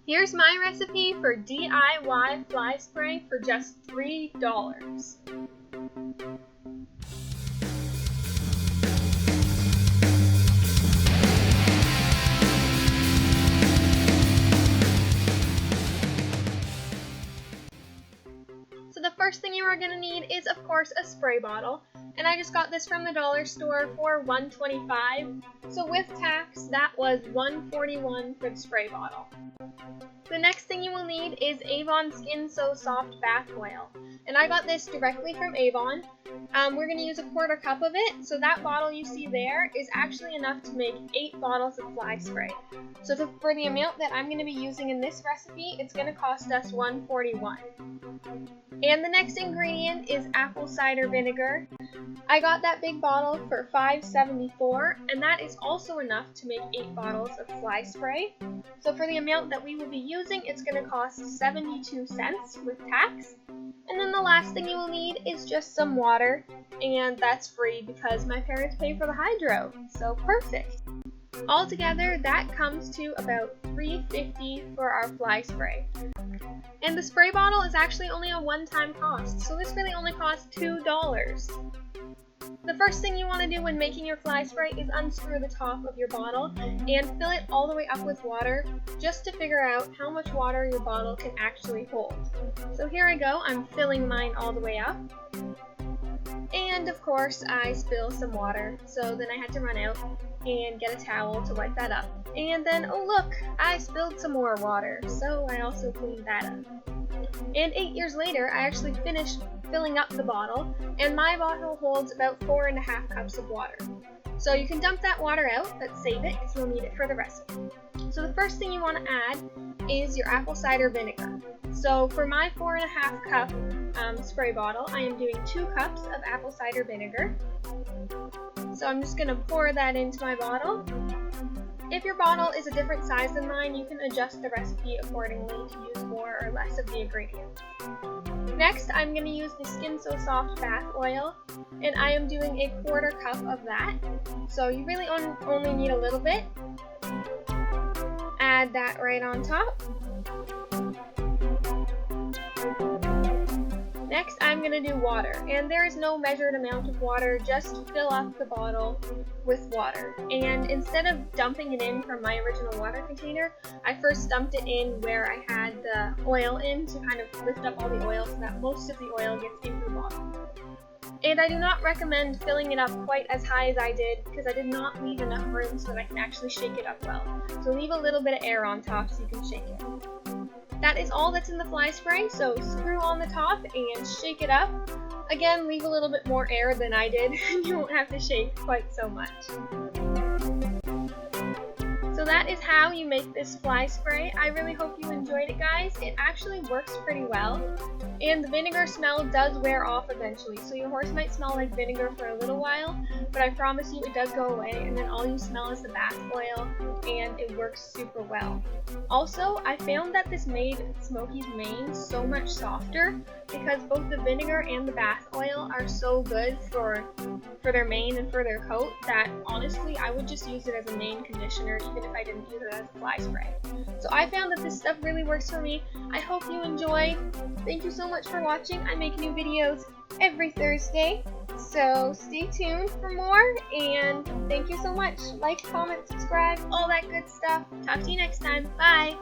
Here's my recipe for DIY fly spray for just $3. So the first thing you are going to need is, of course, a spray bottle, and I just got this from the dollar store for $1.25, so with tax that was $1.41 for the spray bottle. The next thing you will need is Avon Skin So Soft Bath Oil, and I got this directly from Avon. We're going to use a 1/4 cup of it, so that bottle you see there is actually enough to make 8 bottles of fly spray. So for the amount that I'm going to be using in this recipe, it's going to cost us $1.41. And the next ingredient is apple cider vinegar. I got that big bottle for $5.74, and that is also enough to make 8 bottles of fly spray. So for the amount that we will be using, it's going to cost 72 cents with tax. And then the last thing you will need is just some water, and that's free because my parents pay for the hydro, so perfect. Altogether, that comes to about $3.50 for our fly spray. And the spray bottle is actually only a one-time cost, so this really only costs $2. The first thing you want to do when making your fly spray is unscrew the top of your bottle and fill it all the way up with water just to figure out how much water your bottle can actually hold. So here I go, I'm filling mine all the way up. And of course I spill some water, so then I had to run out and get a towel to wipe that up. And then, oh look, I spilled some more water, so I also cleaned that up. And 8 years later, I actually finished filling up the bottle, and my bottle holds about 4.5 cups of water. So you can dump that water out, but save it because you'll need it for the recipe. So the first thing you want to add is your apple cider vinegar. So for my 4.5 cup spray bottle, I am doing 2 cups of apple cider vinegar. So I'm just going to pour that into my bottle. If your bottle is a different size than mine, you can adjust the recipe accordingly to use more or less of the ingredients. Next, I'm going to use the Skin So Soft Bath Oil, and I am doing a 1/4 cup of that. So you really only need a little bit. Add that right on top. Next, I'm going to do water, and there is no measured amount of water, just fill up the bottle with water. And instead of dumping it in from my original water container, I first dumped it in where I had the oil in to kind of lift up all the oil so that most of the oil gets into the bottle. And I do not recommend filling it up quite as high as I did because I did not leave enough room so that I can actually shake it up well. So leave a little bit of air on top so you can shake it. That is all that's in the fly spray, so screw on the top and shake it up. Again, leave a little bit more air than I did, and you won't have to shake quite so much. So that is how you make this fly spray. I really hope you enjoyed it, guys. It actually works pretty well, and the vinegar smell does wear off eventually, so your horse might smell like vinegar for a little while, but I promise you it does go away, and then all you smell is the bath oil, and it works super well. Also, I found that this made Smokey's mane so much softer because both the vinegar and the bath oil are so good for their mane and for their coat that honestly I would just use it as a mane conditioner even if I didn't use it as a fly spray. So I found that this stuff really works for me. I hope you enjoyed. Thank you so much for watching. I make new videos every Thursday, so stay tuned for more, and thank you so much. Like, comment, subscribe, all that good stuff. Talk to you next time. Bye!